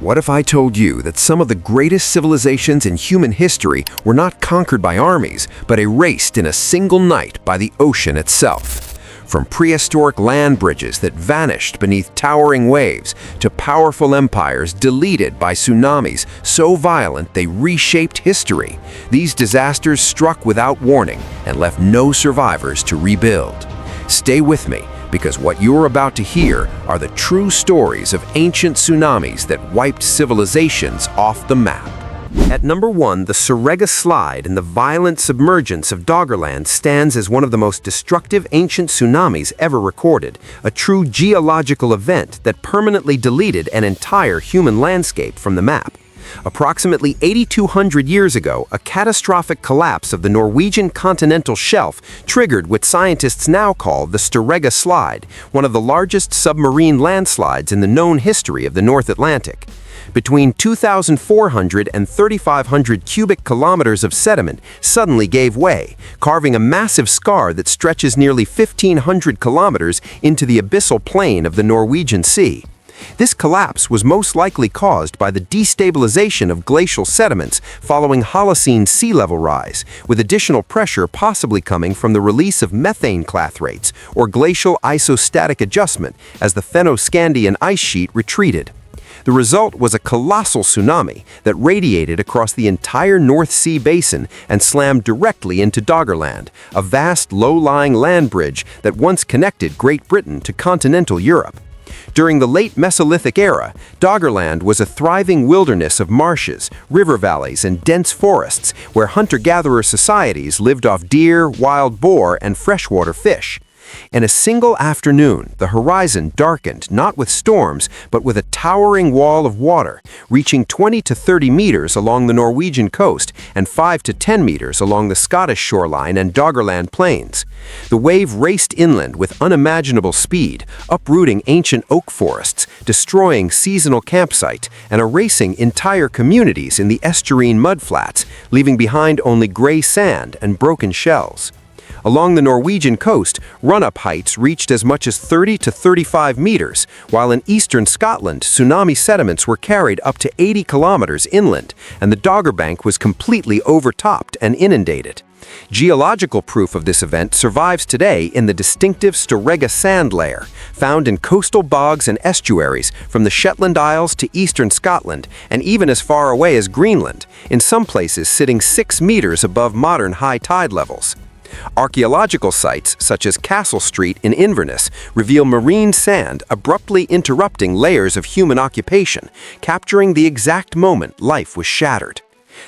What if I told you that some of the greatest civilizations in human history were not conquered by armies, but erased in a single night by the ocean itself? From prehistoric land bridges that vanished beneath towering waves to powerful empires deleted by tsunamis so violent they reshaped history, these disasters struck without warning and left no survivors to rebuild. Stay with me, because what you're about to hear are the true stories of ancient tsunamis that wiped civilizations off the map. At number 1, the Tsurega Slide and the violent submergence of Doggerland stands as one of the most destructive ancient tsunamis ever recorded, a true geological event that permanently deleted an entire human landscape from the map. Approximately 8,200 years ago, a catastrophic collapse of the Norwegian continental shelf triggered what scientists now call the Tsurega Slide, one of the largest submarine landslides in the known history of the North Atlantic. Between 2,400 and 3,500 cubic kilometers of sediment suddenly gave way, carving a massive scar that stretches nearly 1,500 kilometers into the abyssal plain of the Norwegian Sea. This collapse was most likely caused by the destabilization of glacial sediments following Holocene sea level rise, with additional pressure possibly coming from the release of methane clathrates or glacial isostatic adjustment as the Fennoscandian ice sheet retreated. The result was a colossal tsunami that radiated across the entire North Sea basin and slammed directly into Doggerland, a vast low-lying land bridge that once connected Great Britain to continental Europe. During the late Mesolithic era, Doggerland was a thriving wilderness of marshes, river valleys, and dense forests where hunter-gatherer societies lived off deer, wild boar, and freshwater fish. In a single afternoon, the horizon darkened not with storms, but with a towering wall of water, reaching 20 to 30 meters along the Norwegian coast and 5 to 10 meters along the Scottish shoreline and Doggerland plains. The wave raced inland with unimaginable speed, uprooting ancient oak forests, destroying seasonal campsites, and erasing entire communities in the estuarine mudflats, leaving behind only gray sand and broken shells. Along the Norwegian coast, run-up heights reached as much as 30 to 35 meters, while in eastern Scotland, tsunami sediments were carried up to 80 kilometers inland, and the Doggerbank was completely overtopped and inundated. Geological proof of this event survives today in the distinctive Tsurega sand layer, found in coastal bogs and estuaries from the Shetland Isles to eastern Scotland, and even as far away as Greenland, in some places sitting 6 meters above modern high tide levels. Archaeological sites, such as Castle Street in Inverness, reveal marine sand abruptly interrupting layers of human occupation, capturing the exact moment life was shattered.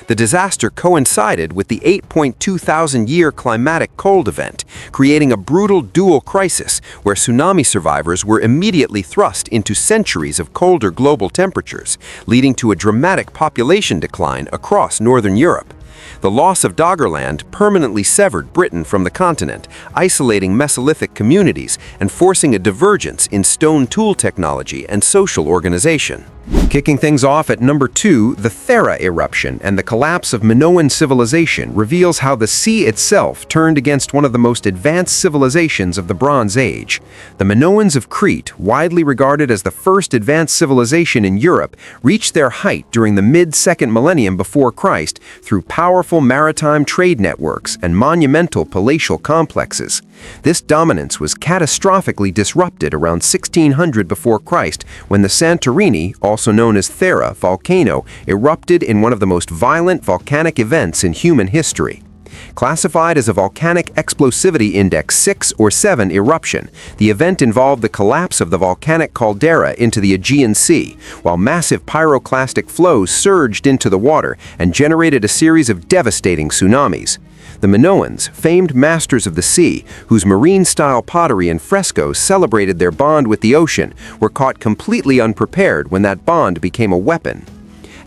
The disaster coincided with the 8.2 thousand year climatic cold event, creating a brutal dual crisis where tsunami survivors were immediately thrust into centuries of colder global temperatures, leading to a dramatic population decline across northern Europe. The loss of Doggerland permanently severed Britain from the continent, isolating Mesolithic communities and forcing a divergence in stone tool technology and social organization. Kicking things off at number 2, the Thera eruption and the collapse of Minoan civilization reveals how the sea itself turned against one of the most advanced civilizations of the Bronze Age. The Minoans of Crete, widely regarded as the first advanced civilization in Europe, reached their height during the mid-2nd millennium before Christ through powerful maritime trade networks and monumental palatial complexes. This dominance was catastrophically disrupted around 1600 before Christ when the Santorini, also known as Thera, volcano erupted in one of the most violent volcanic events in human history. Classified as a volcanic explosivity index 6 or 7 eruption, the event involved the collapse of the volcanic caldera into the Aegean Sea, while massive pyroclastic flows surged into the water and generated a series of devastating tsunamis. The Minoans, famed masters of the sea, whose marine-style pottery and frescoes celebrated their bond with the ocean, were caught completely unprepared when that bond became a weapon.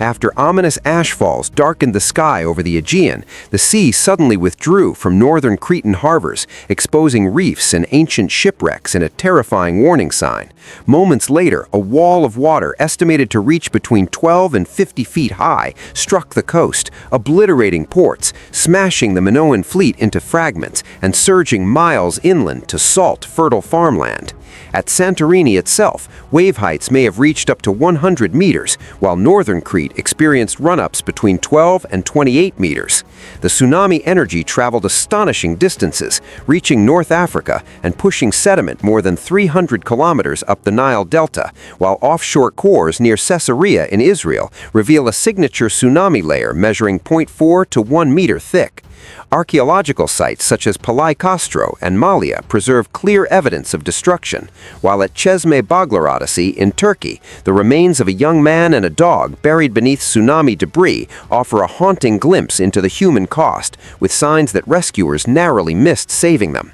After ominous ashfalls darkened the sky over the Aegean, the sea suddenly withdrew from northern Cretan harbors, exposing reefs and ancient shipwrecks in a terrifying warning sign. Moments later, a wall of water estimated to reach between 12 and 50 feet high struck the coast, obliterating ports, smashing the Minoan fleet into fragments, and surging miles inland to salt, fertile farmland. At Santorini itself, wave heights may have reached up to 100 meters, while northern Crete experienced run-ups between 12 and 28 meters. The tsunami energy traveled astonishing distances, reaching North Africa and pushing sediment more than 300 kilometers up the Nile Delta, while offshore cores near Caesarea in Israel reveal a signature tsunami layer measuring 0.4 to 1 meter thick. Archaeological sites such as Palikastro and Malia preserve clear evidence of destruction, while at Çeşme Bağlarası in Turkey, the remains of a young man and a dog buried beneath tsunami debris offer a haunting glimpse into the human cost, with signs that rescuers narrowly missed saving them.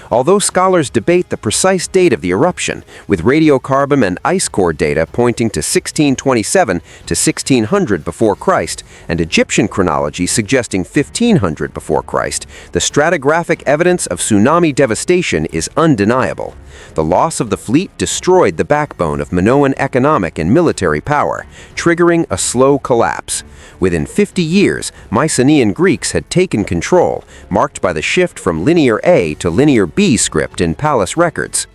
Although scholars debate the precise date of the eruption, with radiocarbon and ice core data pointing to 1627 to 1600 before Christ, and Egyptian chronology suggesting 1500 before Christ, the stratigraphic evidence of tsunami devastation is undeniable. The loss of the fleet destroyed the backbone of Minoan economic and military power, triggering a slow collapse. Within 50 years, Mycenaean Greeks had taken control, marked by the shift from Linear A to Linear B script in palace records.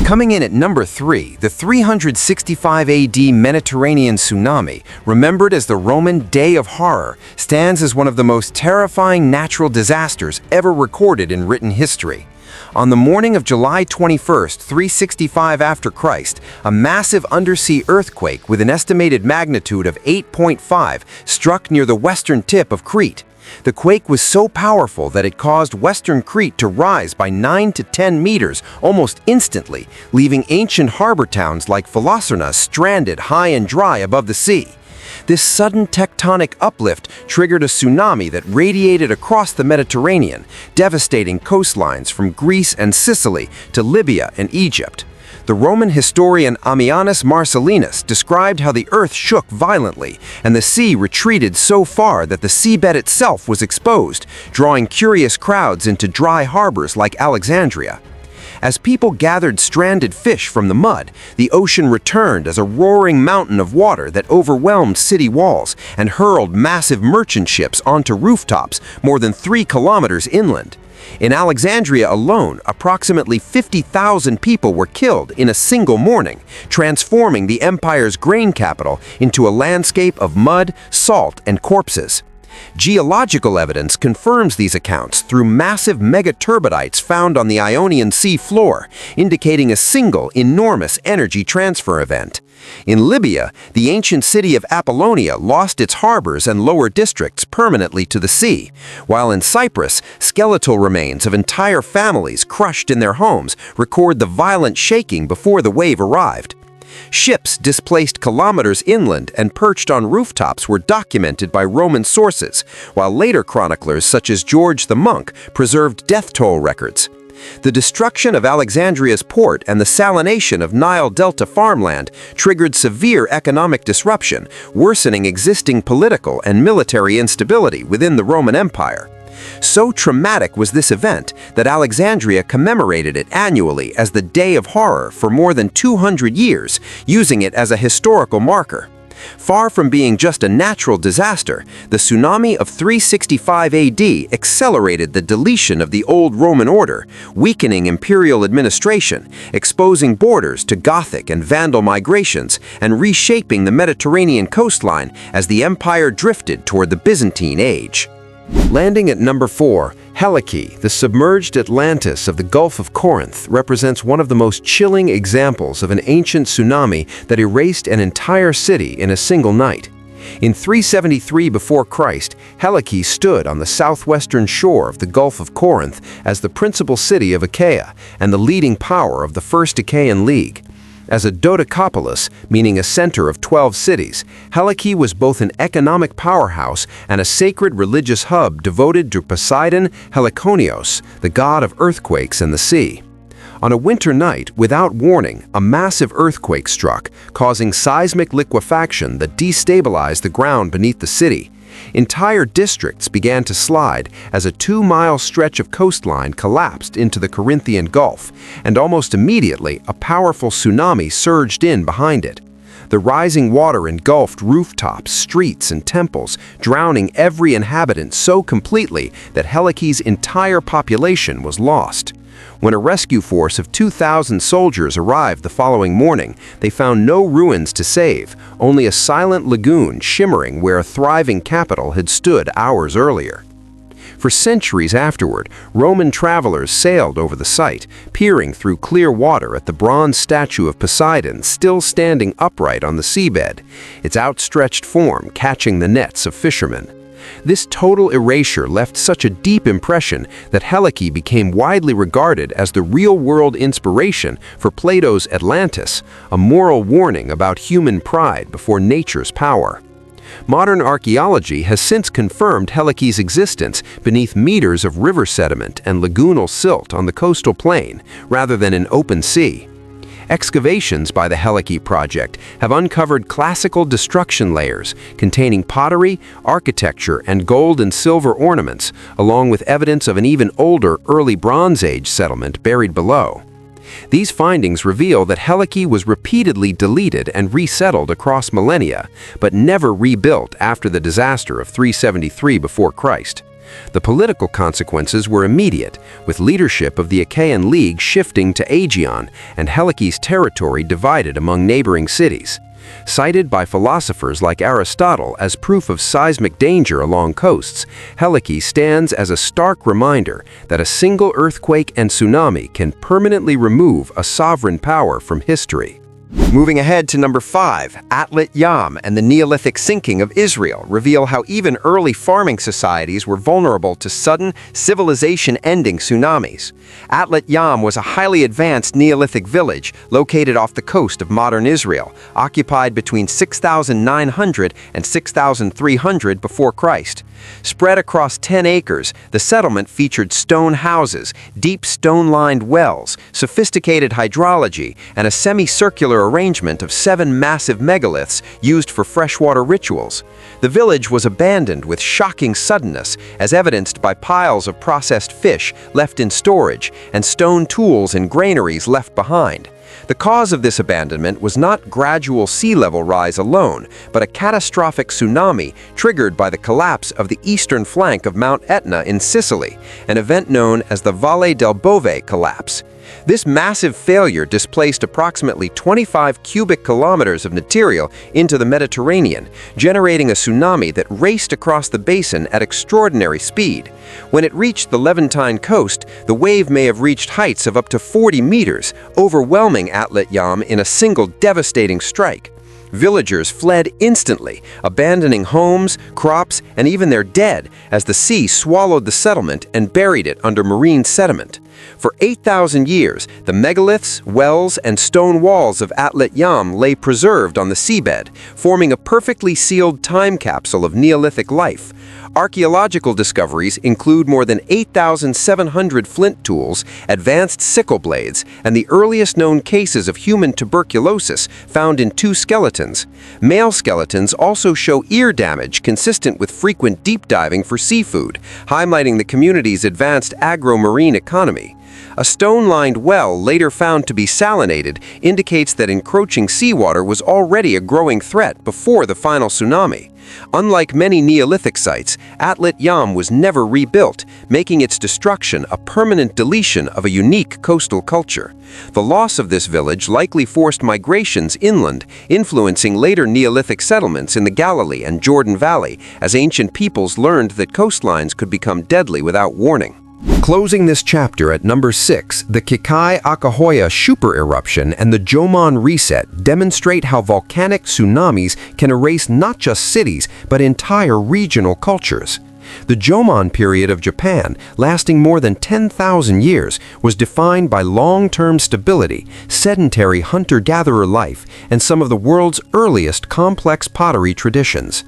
Coming in at number 3, the 365 AD Mediterranean tsunami, remembered as the Roman Day of Horror, stands as one of the most terrifying natural disasters ever recorded in written history. On the morning of July 21st, 365 after Christ, a massive undersea earthquake with an estimated magnitude of 8.5 struck near the western tip of Crete. The quake was so powerful that it caused western Crete to rise by 9 to 10 meters almost instantly, leaving ancient harbor towns like Philosarna stranded high and dry above the sea. This sudden tectonic uplift triggered a tsunami that radiated across the Mediterranean, devastating coastlines from Greece and Sicily to Libya and Egypt. The Roman historian Ammianus Marcellinus described how the earth shook violently and the sea retreated so far that the seabed itself was exposed, drawing curious crowds into dry harbors like Alexandria. As people gathered stranded fish from the mud, the ocean returned as a roaring mountain of water that overwhelmed city walls and hurled massive merchant ships onto rooftops more than 3 kilometers inland. In Alexandria alone, approximately 50,000 people were killed in a single morning, transforming the empire's grain capital into a landscape of mud, salt, and corpses. Geological evidence confirms these accounts through massive megaturbidites found on the Ionian Sea floor, indicating a single, enormous energy transfer event. In Libya, the ancient city of Apollonia lost its harbors and lower districts permanently to the sea, while in Cyprus, skeletal remains of entire families crushed in their homes record the violent shaking before the wave arrived. Ships displaced kilometers inland and perched on rooftops were documented by Roman sources, while later chroniclers such as George the Monk preserved death toll records. The destruction of Alexandria's port and the salination of Nile Delta farmland triggered severe economic disruption, worsening existing political and military instability within the Roman Empire. So traumatic was this event that Alexandria commemorated it annually as the Day of Horror for more than 200 years, using it as a historical marker. Far from being just a natural disaster, the tsunami of 365 AD accelerated the deletion of the old Roman order, weakening imperial administration, exposing borders to Gothic and Vandal migrations, and reshaping the Mediterranean coastline as the empire drifted toward the Byzantine age. Landing at number 4, Helike, the submerged Atlantis of the Gulf of Corinth, represents one of the most chilling examples of an ancient tsunami that erased an entire city in a single night. In 373 before Christ, Helike stood on the southwestern shore of the Gulf of Corinth as the principal city of Achaia and the leading power of the First Achaean League. As a dodecapolis, meaning a center of 12 cities, Helike was both an economic powerhouse and a sacred religious hub devoted to Poseidon Helikonios, the god of earthquakes and the sea. On a winter night, without warning, a massive earthquake struck, causing seismic liquefaction that destabilized the ground beneath the city. Entire districts began to slide as a 2-mile stretch of coastline collapsed into the Corinthian Gulf, and almost immediately a powerful tsunami surged in behind it. The rising water engulfed rooftops, streets, and temples, drowning every inhabitant so completely that Helike's entire population was lost. When a rescue force of 2,000 soldiers arrived the following morning, they found no ruins to save, only a silent lagoon shimmering where a thriving capital had stood hours earlier. For centuries afterward, Roman travelers sailed over the site, peering through clear water at the bronze statue of Poseidon still standing upright on the seabed, its outstretched form catching the nets of fishermen. This total erasure left such a deep impression that Helike became widely regarded as the real-world inspiration for Plato's Atlantis, a moral warning about human pride before nature's power. Modern archaeology has since confirmed Helike's existence beneath meters of river sediment and lagoonal silt on the coastal plain, rather than an open sea. Excavations by the Helike project have uncovered classical destruction layers containing pottery, architecture, and gold and silver ornaments, along with evidence of an even older early Bronze Age settlement buried below. These findings reveal that Helike was repeatedly deleted and resettled across millennia, but never rebuilt after the disaster of 373 before Christ. The political consequences were immediate, with leadership of the Achaean League shifting to Aegean and Helike's territory divided among neighboring cities. Cited by philosophers like Aristotle as proof of seismic danger along coasts, Helike stands as a stark reminder that a single earthquake and tsunami can permanently remove a sovereign power from history. Moving ahead to number 5, Atlit Yam and the Neolithic sinking of Israel reveal how even early farming societies were vulnerable to sudden, civilization-ending tsunamis. Atlit Yam was a highly advanced Neolithic village located off the coast of modern Israel, occupied between 6,900 and 6,300 before Christ. Spread across 10 acres, the settlement featured stone houses, deep stone-lined wells, sophisticated hydrology, and a semicircular arrangement of 7 massive megaliths used for freshwater rituals. The village was abandoned with shocking suddenness, as evidenced by piles of processed fish left in storage and stone tools and granaries left behind. The cause of this abandonment was not gradual sea level rise alone, but a catastrophic tsunami triggered by the collapse of the eastern flank of Mount Etna in Sicily, an event known as the Valle del Bove collapse. This massive failure displaced approximately 25 cubic kilometers of material into the Mediterranean, generating a tsunami that raced across the basin at extraordinary speed. When it reached the Levantine coast, the wave may have reached heights of up to 40 meters, overwhelming Atlit Yam in a single devastating strike. Villagers fled instantly, abandoning homes, crops, and even their dead as the sea swallowed the settlement and buried it under marine sediment. For 8,000 years, the megaliths, wells, and stone walls of Atlit Yam lay preserved on the seabed, forming a perfectly sealed time capsule of Neolithic life. Archaeological discoveries include more than 8,700 flint tools, advanced sickle blades, and the earliest known cases of human tuberculosis found in 2 skeletons. Male skeletons also show ear damage consistent with frequent deep diving for seafood, highlighting the community's advanced agro-marine economy. A stone-lined well, later found to be salinated, indicates that encroaching seawater was already a growing threat before the final tsunami. Unlike many Neolithic sites, Atlit Yam was never rebuilt, making its destruction a permanent deletion of a unique coastal culture. The loss of this village likely forced migrations inland, influencing later Neolithic settlements in the Galilee and Jordan Valley, as ancient peoples learned that coastlines could become deadly without warning. Closing this chapter at number 6, the Kikai-Akahoya super eruption and the Jomon reset demonstrate how volcanic tsunamis can erase not just cities, but entire regional cultures. The Jomon period of Japan, lasting more than 10,000 years, was defined by long-term stability, sedentary hunter-gatherer life, and some of the world's earliest complex pottery traditions.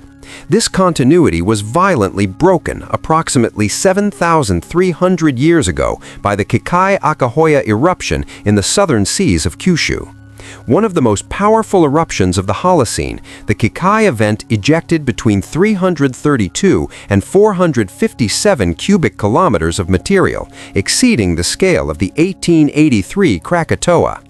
This continuity was violently broken approximately 7,300 years ago by the Kikai-Akahoya eruption in the southern seas of Kyushu. One of the most powerful eruptions of the Holocene, the Kikai event ejected between 332 and 457 cubic kilometers of material, exceeding the scale of the 1883 Krakatoa.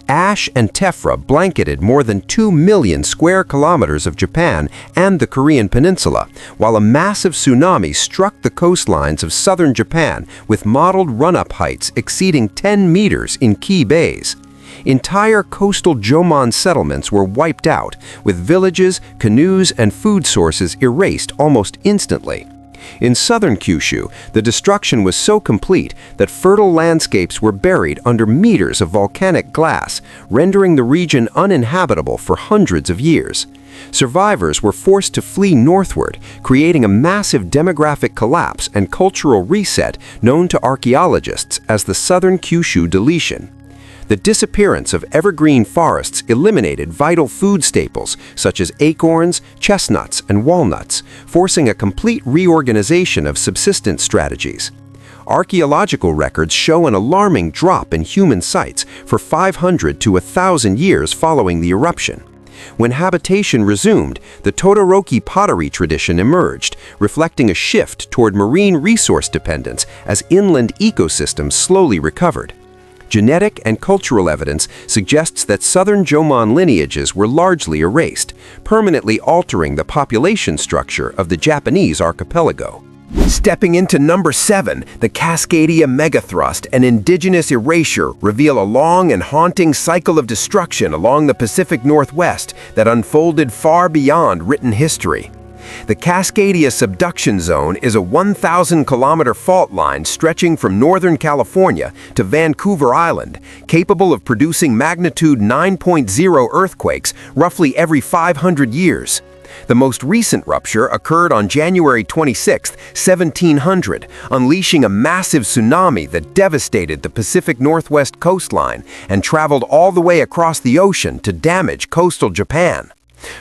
Ash and tephra blanketed more than 2 million square kilometers of Japan and the Korean peninsula, while a massive tsunami struck the coastlines of southern Japan with modeled run-up heights exceeding 10 meters in key bays. Entire coastal Jomon settlements were wiped out, with villages, canoes, and food sources erased almost instantly. In southern Kyushu, the destruction was so complete that fertile landscapes were buried under meters of volcanic glass, rendering the region uninhabitable for hundreds of years. Survivors were forced to flee northward, creating a massive demographic collapse and cultural reset known to archaeologists as the Southern Kyushu deletion. The disappearance of evergreen forests eliminated vital food staples such as acorns, chestnuts, and walnuts, forcing a complete reorganization of subsistence strategies. Archaeological records show an alarming drop in human sites for 500 to 1,000 years following the eruption. When habitation resumed, the Todoroki pottery tradition emerged, reflecting a shift toward marine resource dependence as inland ecosystems slowly recovered. Genetic and cultural evidence suggests that southern Jomon lineages were largely erased, permanently altering the population structure of the Japanese archipelago. Stepping into number 7, the Cascadia megathrust and indigenous erasure reveal a long and haunting cycle of destruction along the Pacific Northwest that unfolded far beyond written history. The Cascadia subduction zone is a 1,000-kilometer fault line stretching from northern California to Vancouver Island, capable of producing magnitude 9.0 earthquakes roughly every 500 years. The most recent rupture occurred on January 26, 1700, unleashing a massive tsunami that devastated the Pacific Northwest coastline and traveled all the way across the ocean to damage coastal Japan.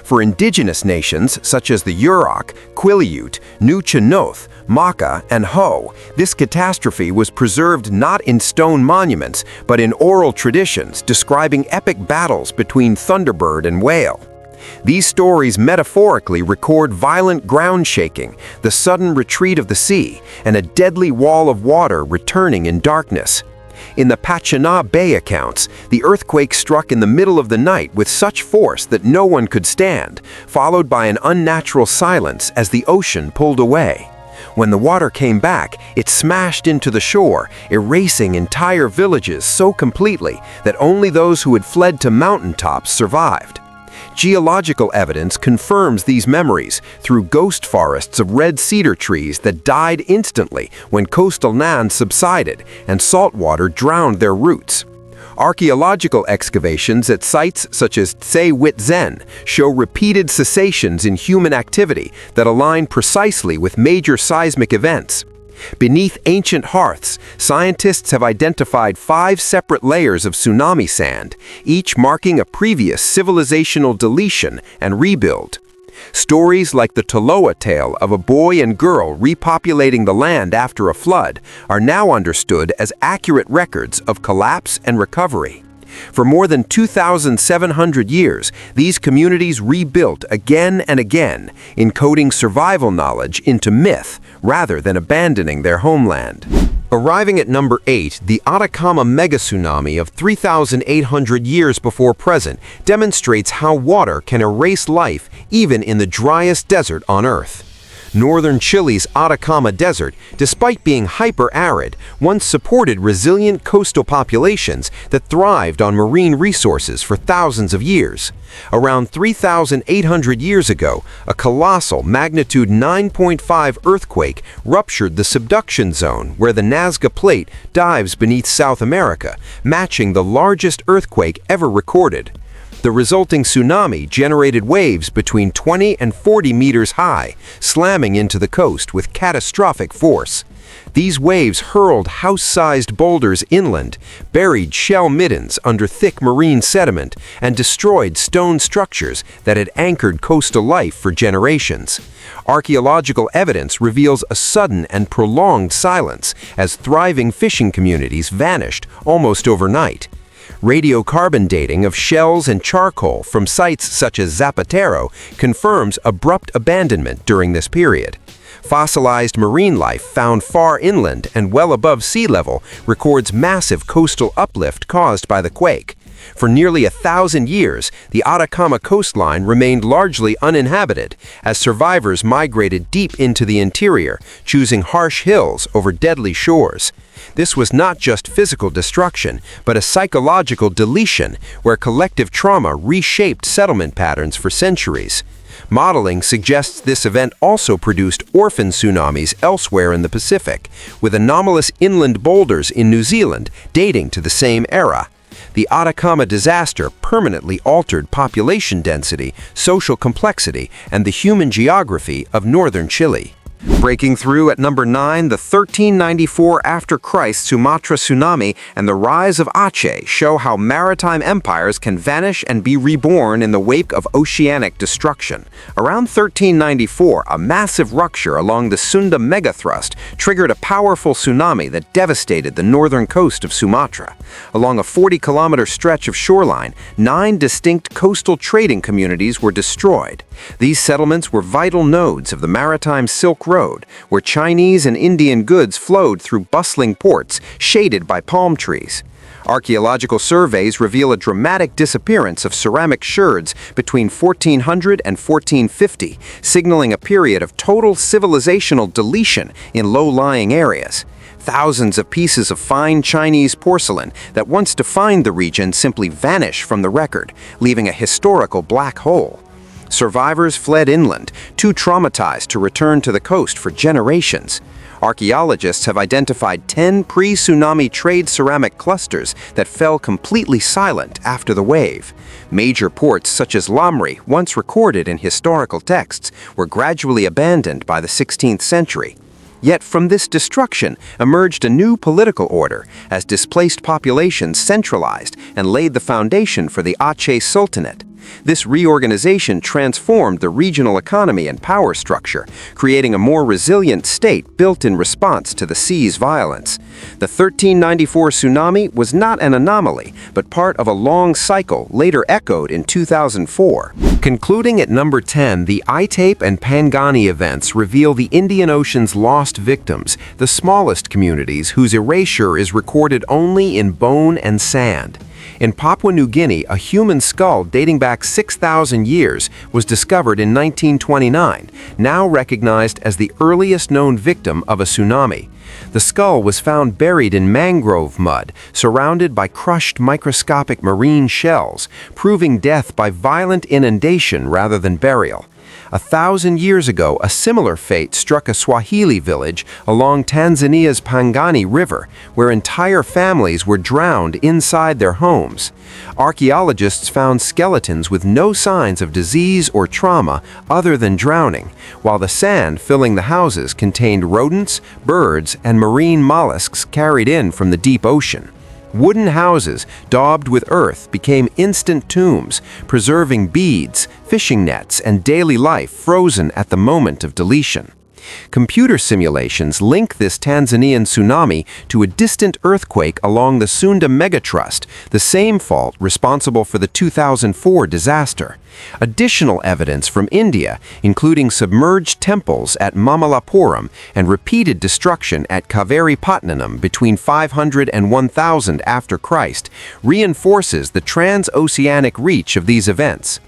For indigenous nations such as the Yurok, Quileute, Nuchanoth, Maka, and Ho, this catastrophe was preserved not in stone monuments, but in oral traditions describing epic battles between thunderbird and whale. These stories metaphorically record violent ground shaking, the sudden retreat of the sea, and a deadly wall of water returning in darkness. In the Pachana Bay accounts, the earthquake struck in the middle of the night with such force that no one could stand, followed by an unnatural silence as the ocean pulled away. When the water came back, it smashed into the shore, erasing entire villages so completely that only those who had fled to mountaintops survived. Geological evidence confirms these memories through ghost forests of red cedar trees that died instantly when coastal Nan subsided and salt water drowned their roots. Archaeological excavations at sites such as Tse-Wit-Zen show repeated cessations in human activity that align precisely with major seismic events. Beneath ancient hearths, scientists have identified 5 separate layers of tsunami sand, each marking a previous civilizational deletion and rebuild. Stories like the Toloa tale of a boy and girl repopulating the land after a flood are now understood as accurate records of collapse and recovery. For more than 2,700 years, these communities rebuilt again and again, encoding survival knowledge into myth rather than abandoning their homeland. Arriving at number 8, the Atacama megatsunami of 3,800 years before present demonstrates how water can erase life even in the driest desert on Earth. Northern Chile's Atacama Desert, despite being hyper-arid, once supported resilient coastal populations that thrived on marine resources for thousands of years. Around 3,800 years ago, a colossal magnitude 9.5 earthquake ruptured the subduction zone where the Nazca Plate dives beneath South America, matching the largest earthquake ever recorded. The resulting tsunami generated waves between 20 and 40 meters high, slamming into the coast with catastrophic force. These waves hurled house-sized boulders inland, buried shell middens under thick marine sediment, and destroyed stone structures that had anchored coastal life for generations. Archaeological evidence reveals a sudden and prolonged silence as thriving fishing communities vanished almost overnight. Radiocarbon dating of shells and charcoal from sites such as Zapatero confirms abrupt abandonment during this period. Fossilized marine life found far inland and well above sea level records massive coastal uplift caused by the quake. For nearly 1,000 years, the Atacama coastline remained largely uninhabited as survivors migrated deep into the interior, choosing harsh hills over deadly shores. This was not just physical destruction, but a psychological deletion where collective trauma reshaped settlement patterns for centuries. Modeling suggests this event also produced orphan tsunamis elsewhere in the Pacific, with anomalous inland boulders in New Zealand dating to the same era. The Atacama disaster permanently altered population density, social complexity, and the human geography of northern Chile. Breaking through at number 9, the 1394 after Christ Sumatra tsunami and the rise of Aceh show how maritime empires can vanish and be reborn in the wake of oceanic destruction. Around 1394, a massive rupture along the Sunda megathrust triggered a powerful tsunami that devastated the northern coast of Sumatra. Along a 40-kilometer stretch of shoreline, 9 distinct coastal trading communities were destroyed. These settlements were vital nodes of the maritime Silk Road, where Chinese and Indian goods flowed through bustling ports shaded by palm trees. Archaeological surveys reveal a dramatic disappearance of ceramic sherds between 1400 and 1450, signaling a period of total civilizational deletion in low-lying areas. Thousands of pieces of fine Chinese porcelain that once defined the region simply vanish from the record, leaving a historical black hole. Survivors fled inland, too traumatized to return to the coast for generations. Archaeologists have identified 10 pre-tsunami trade ceramic clusters that fell completely silent after the wave. Major ports such as Lamri, once recorded in historical texts, were gradually abandoned by the 16th century. Yet from this destruction emerged a new political order as displaced populations centralized and laid the foundation for the Aceh Sultanate. This reorganization transformed the regional economy and power structure, creating a more resilient state built in response to the sea's violence. The 1394 tsunami was not an anomaly, but part of a long cycle later echoed in 2004. Concluding at number 10, the Itape and Pangani events reveal the Indian Ocean's lost victims, the smallest communities whose erasure is recorded only in bone and sand. In Papua New Guinea, a human skull dating back 6,000 years was discovered in 1929, now recognized as the earliest known victim of a tsunami. The skull was found buried in mangrove mud, surrounded by crushed microscopic marine shells, proving death by violent inundation rather than burial. 1,000 years ago, a similar fate struck a Swahili village along Tanzania's Pangani River, where entire families were drowned inside their homes. Archaeologists found skeletons with no signs of disease or trauma other than drowning, while the sand filling the houses contained rodents, birds, and marine mollusks carried in from the deep ocean. Wooden houses daubed with earth became instant tombs, preserving beads, fishing nets, and daily life frozen at the moment of deletion. Computer simulations link this Tanzanian tsunami to a distant earthquake along the Sunda megatrust, the same fault responsible for the 2004 disaster. Additional evidence from India, including submerged temples at Mamallapuram and repeated destruction at Kaveripatnam between 500 and 1000 after Christ, reinforces the transoceanic reach of these events.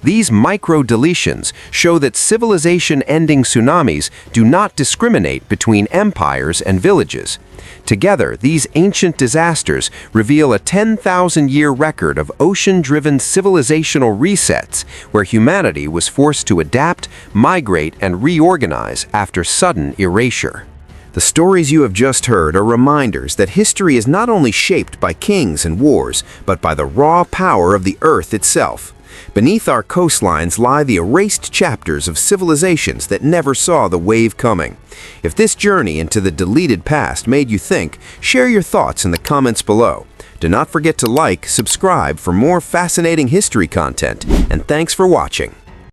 These micro-deletions show that civilization-ending tsunamis do not discriminate between empires and villages. Together, these ancient disasters reveal a 10,000-year record of ocean-driven civilizational resets where humanity was forced to adapt, migrate, and reorganize after sudden erasure. The stories you have just heard are reminders that history is not only shaped by kings and wars, but by the raw power of the earth itself. Beneath our coastlines lie the erased chapters of civilizations that never saw the wave coming. If this journey into the deleted past made you think, share your thoughts in the comments below. Do not forget to like, subscribe for more fascinating history content, and thanks for watching.